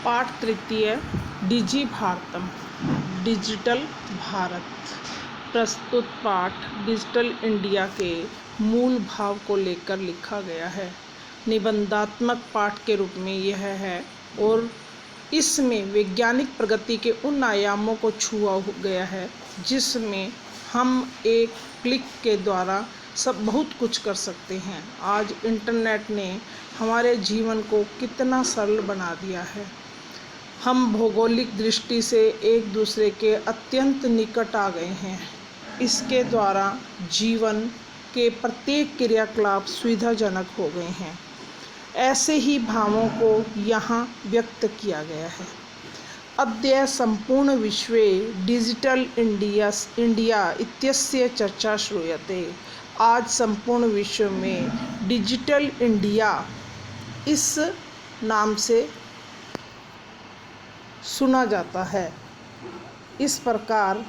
पाठ तृतीय डिजी भारतम डिजिटल भारत। प्रस्तुत पाठ डिजिटल इंडिया के मूल भाव को लेकर लिखा गया है। निबंधात्मक पाठ के रूप में यह है और इसमें वैज्ञानिक प्रगति के उन आयामों को छुआ गया है जिसमें हम एक क्लिक के द्वारा सब बहुत कुछ कर सकते हैं। आज इंटरनेट ने हमारे जीवन को कितना सरल बना दिया है। हम भौगोलिक दृष्टि से एक दूसरे के अत्यंत निकट आ गए हैं। इसके द्वारा जीवन के प्रत्येक क्रियाकलाप सुविधाजनक हो गए हैं। ऐसे ही भावों को यहाँ व्यक्त किया गया है। अद्य संपूर्ण विश्वे डिजिटल इंडिया इत्यस्य चर्चा श्रूयते। आज संपूर्ण विश्व में डिजिटल इंडिया इस नाम से सुना जाता है। इस प्रकार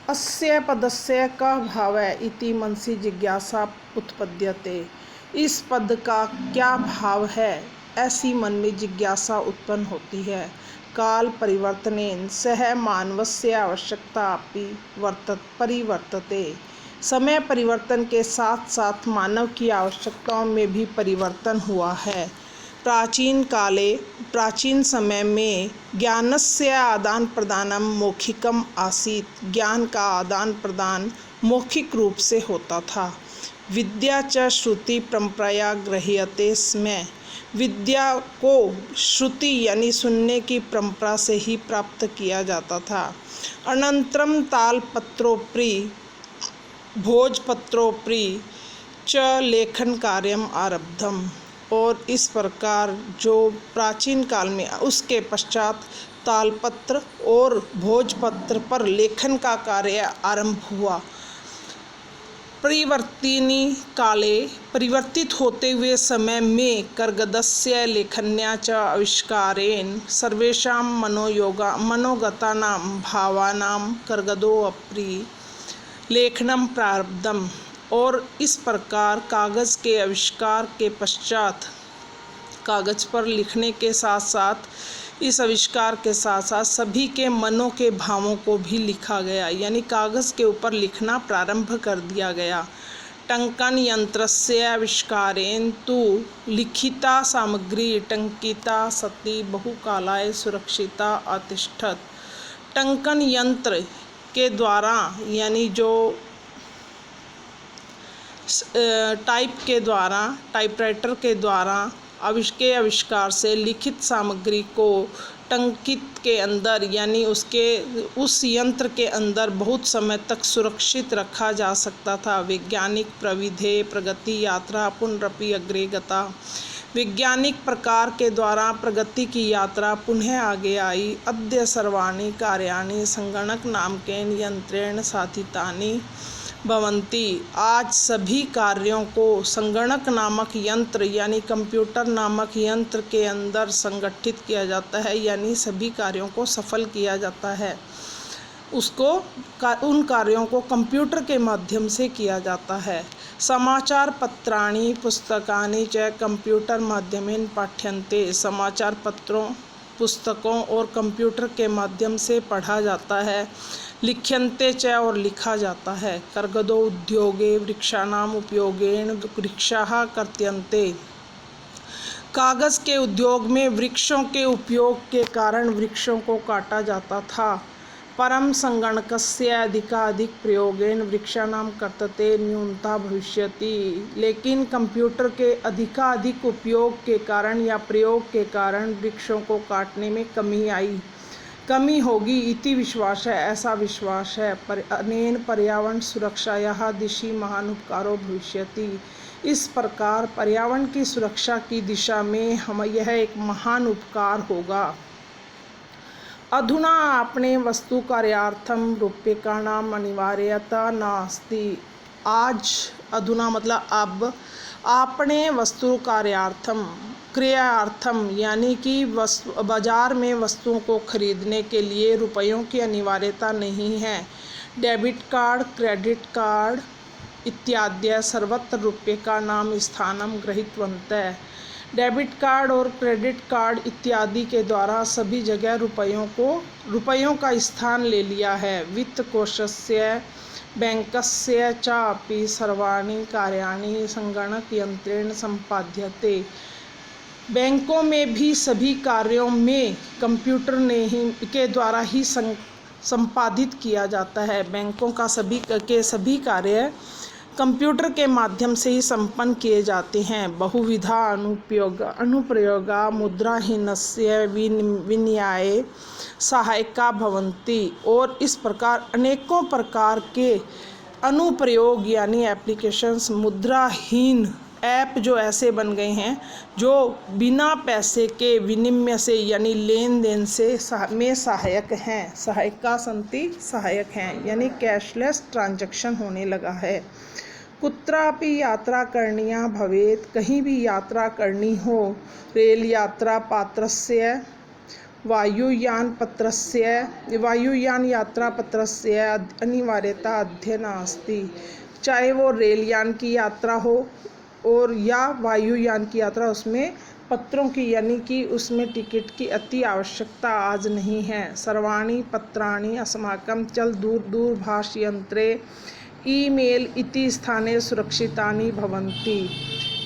अस्य पदस्य कः भावः इति मनसि जिज्ञासा उत्पद्यते। इस पद का क्या भाव है, ऐसी मन में जिज्ञासा उत्पन्न होती है। काल परिवर्तनेन सह मानवस्य आवश्यकता अपि परिवर्तते। समय परिवर्तन के साथ साथ मानव की आवश्यकताओं में भी परिवर्तन हुआ है। प्राचीन समय में ज्ञानस्य आदान प्रदानम मौखिकम आसीत्। ज्ञान का आदान प्रदान मौखिक रूप से होता था। विद्या च श्रुति परंपराया गृह्यते स्म। विद्या को श्रुति यानी सुनने की परंपरा से ही प्राप्त किया जाता था। अनंतरम तालपत्रोपरि भोजपत्रोपरि च लेखन कार्यम आरब्धम। और इस प्रकार जो प्राचीन काल में उसके पश्चात तालपत्र और भोजपत्र पर लेखन का कार्य आरंभ हुआ। परिवर्तिनी काले परिवर्तित होते हुए समय में कर्गदस्य लेखन्या च आविष्कारेण सर्वेषां मनोगतानां भावानां कर्गदोऽपि लेखनम प्रारब्धम। और इस प्रकार कागज़ के आविष्कार के पश्चात कागज़ पर लिखने के साथ साथ इस आविष्कार के साथ साथ सभी के मनों के भावों को भी लिखा गया, यानी कागज़ के ऊपर लिखना प्रारंभ कर दिया गया। टंकन यंत्रस्य आविष्कारेण तु लिखिता सामग्री टंकिता सती बहुकालाय सुरक्षिता अतिष्ठत। टंकन यंत्र के द्वारा यानी जो टाइपराइटर के द्वारा आविष्कार से लिखित सामग्री को टंकित के अंदर यानी उस यंत्र के अंदर बहुत समय तक सुरक्षित रखा जा सकता था। वैज्ञानिक प्रविधि प्रगति यात्रा पुनरपि अग्रे गता। वैज्ञानिक प्रकार के द्वारा प्रगति की यात्रा पुनः आगे आई। अद्य सर्वाणि कार्याणि संगणक नामकेन यंत्रेण साधितानि भवन्ति। आज सभी कार्यों को संगणक नामक यंत्र यानी कंप्यूटर नामक यंत्र के अंदर संगठित किया जाता है, यानी सभी कार्यों को सफल किया जाता है। उन कार्यों को कंप्यूटर के माध्यम से किया जाता है। समाचार पत्राणि पुस्तकानि च कंप्यूटर माध्यमेन पाठ्यन्ते। समाचार पत्रों पुस्तकों और कंप्यूटर के माध्यम से पढ़ा जाता है। लिख्यन्ते च और लिखा जाता है। कर्गदो उद्योगे वृक्षाणाम उपयोगेन वृक्षाः कर्त्यन्ते। कागज़ के उद्योग में वृक्षों के उपयोग के कारण वृक्षों को काटा जाता था। परम संगणकस्य अधिकाधिक प्रयोगेन वृक्षाणाम कर्तते न्यूनता भविष्यति। लेकिन कंप्यूटर के अधिकाधिक उपयोग के कारण या प्रयोग के कारण वृक्षों को काटने में कमी होगी इति विश्वास है, ऐसा विश्वास है। अनेन पर्यावरण सुरक्षायाः दिशि महान उपकारो भविष्यति। इस प्रकार पर्यावरण की सुरक्षा की दिशा में यह एक महान उपकार होगा। अधुना आपणे वस्तु कार्यार्थम रूप्यकाणाम अनिवार्यता नास्ति। आज अधुना मतलब अब आपणे वस्तु कार्यार्थम क्रियार्थम यानी कि बाजार में वस्तुओं को खरीदने के लिए रुपयों की अनिवार्यता नहीं है। डेबिट कार्ड, क्रेडिट कार्ड इत्यादि सर्वत्र रुपये का नाम स्थानम गृहीतवन्तः। डेबिट कार्ड और क्रेडिट कार्ड इत्यादि के द्वारा सभी जगह रुपयों का स्थान ले लिया है। वित्तकोशस्य बैंकस्य च अपि सर्वाणि कार्याणि संगणकयंत्रेण सम्पाद्यते। बैंकों में भी सभी कार्यों में कंप्यूटर के द्वारा ही संपादित किया जाता है। बैंकों का सभी कार्य कंप्यूटर के माध्यम से ही संपन्न किए जाते हैं। बहुविधा अनुप्रयोगा मुद्राहीनस्य विनिमयाय सहायका भवन्ति। और इस प्रकार अनेकों प्रकार के अनुप्रयोग यानी एप्लीकेशंस मुद्राहीन ऐप जो ऐसे बन गए हैं जो बिना पैसे के विनिमय से यानी लेन देन से में सहायक हैं यानी कैशलेस ट्रांजैक्शन होने लगा है। कुत्रापि यात्रा करणीया भवेत्, कहीं भी यात्रा करनी हो, रेल यात्रा पात्रस्य वायुयान यात्रा पत्रस्य अनिवार्यता अद्य नास्ति। चाहे वो रेलयान की यात्रा हो और या वायुयान की यात्रा, उसमें पत्रों की यानी कि उसमें टिकट की अति आवश्यकता आज नहीं है। सर्वाणि पत्राणि अस्माकं चल दूरभाषयंत्रे ईमेल इति स्थाने सुरक्षितानि भवन्ति।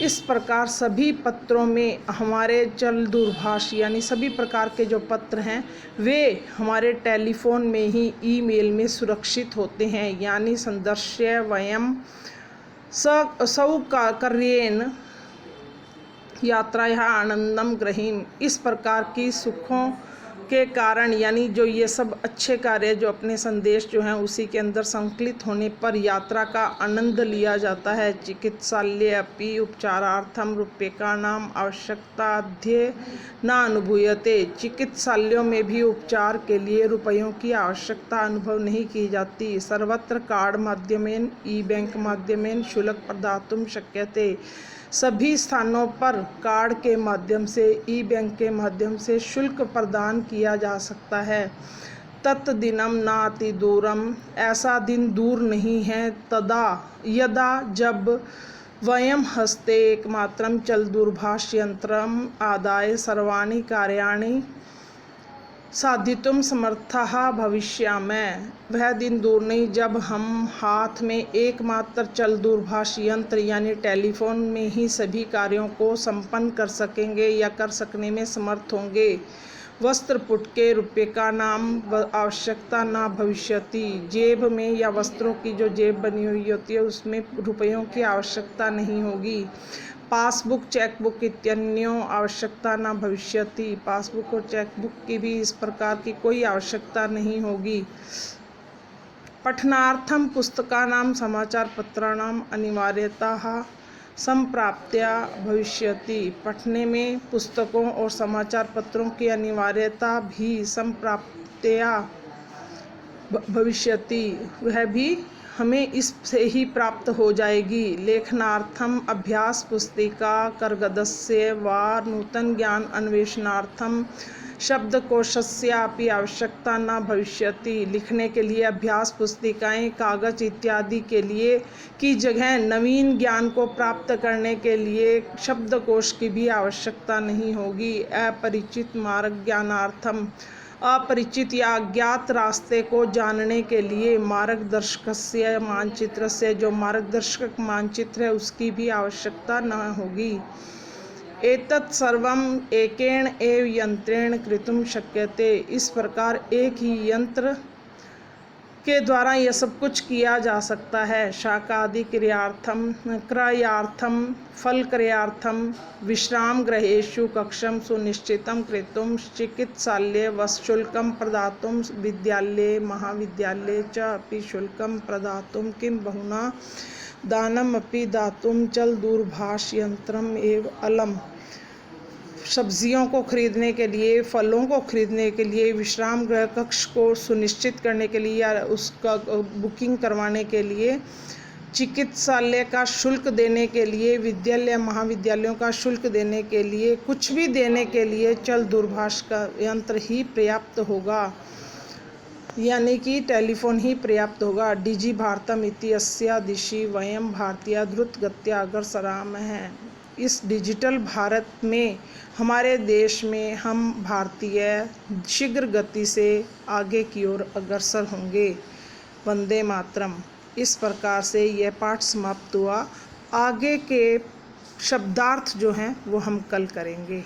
इस प्रकार सभी पत्रों में हमारे चल दूरभाष यानी सभी प्रकार के जो पत्र हैं वे हमारे टेलीफोन में ही ईमेल में सुरक्षित होते हैं। यानी संदर्श्य वयम सौकर्येण यात्रायाः आनंदम ग्रहीम। इस प्रकार की सुखों के कारण यानी जो ये सब अच्छे कार्य जो अपने संदेश जो हैं उसी के अंदर संकलित होने पर यात्रा का आनंद लिया जाता है। चिकित्सालय अपि उपचारार्थम रूप्यकाणां आवश्यकता अद्य न अनुभूयते। चिकित्सालयों में भी उपचार के लिए रुपयों की आवश्यकता अनुभव नहीं की जाती। सर्वत्र कार्ड माध्यमेन ई बैंक माध्यमेन शुल्क प्रदातुं शक्यते। सभी स्थानों पर कार्ड के माध्यम से ई बैंक के माध्यम से शुल्क प्रदान किया जा सकता है। तत्दिनम नाति दूरम, ऐसा दिन दूर नहीं है। तदा यदा जब वयम हस्ते एकमात्रम चल दूरभाष यंत्रम आदाय सर्वाणि कार्याणि साधितुम समर्थः भविष्यामः। वह दिन दूर नहीं जब हम हाथ में एकमात्र चल दूरभाष यंत्र यानी टेलीफोन में ही सभी कार्यों को संपन्न कर सकेंगे या कर सकने में समर्थ होंगे। वस्त्र पुटके रुपये का नाम आवश्यकता ना भविष्यति। जेब में या वस्त्रों की जो जेब बनी हुई होती है उसमें रुपयों की आवश्यकता नहीं होगी। पासबुक चेकबुक इत्यन्यों आवश्यकता न भविष्यति। पासबुक और चेकबुक की भी इस प्रकार की कोई आवश्यकता नहीं होगी। पठनार्थम पुस्तकानां समाचार पत्राणाम अनिवार्यता संप्राप्त्या भविष्यति। पढ़ने में पुस्तकों और समाचार पत्रों की अनिवार्यता भी संप्राप्त्या भविष्यति, वह भी हमें इससे ही प्राप्त हो जाएगी। लेखनार्थम अभ्यास पुस्तिका कर्गदस्य वा नूतन ज्ञान अन्वेषणार्थम शब्दकोशस्यापि आवश्यकता न भविष्यति। लिखने के लिए अभ्यास पुस्तिकाएं कागज इत्यादि के लिए की जगह नवीन ज्ञान को प्राप्त करने के लिए शब्दकोश की भी आवश्यकता नहीं होगी। अपरिचित मार्ग ज्ञानार्थम, अपरिचित या अज्ञात रास्ते को जानने के लिए मार्गदर्शकस्य मानचित्रस्य, जो मार्गदर्शक मानचित्र है उसकी भी आवश्यकता न होगी। एतत् सर्वम एकेन एव यंत्रेण कृतुं शक्यते। इस प्रकार एक ही यंत्र के द्वारा यह सब कुछ किया जा सकता है। शाकादि क्रियार्थम क्रयार्थम फल क्रयार्थम विश्राम गृहेषु कक्षं सुनिश्चितं कृतुं चिकित्सालये वसशुल्कं प्रदातुं विद्यालये महाविद्यालये च अपि शुल्कं प्रदातुं किं बहुना दानम् अपि दातुं चल दूरभाष यंत्रम एव अलम। सब्जियों को खरीदने के लिए, फलों को खरीदने के लिए, विश्राम गृह कक्ष को सुनिश्चित करने के लिए या उसका बुकिंग करवाने के लिए, चिकित्सालय का शुल्क देने के लिए, विद्यालय महाविद्यालयों का शुल्क देने के लिए, कुछ भी देने के लिए चल दूरभाष का यंत्र ही पर्याप्त होगा। यानी कि टेलीफोन ही पर्याप्त होगा। डिजि भारतम इति अस्या दिशि वयम भारतीय द्रुतगत्या अग्रसरामः। इस डिजिटल भारत में हमारे देश में हम भारतीय शीघ्र गति से आगे की ओर अग्रसर होंगे। वंदे मातरम। इस प्रकार से यह पाठ समाप्त हुआ। आगे के शब्दार्थ जो हैं वो हम कल करेंगे।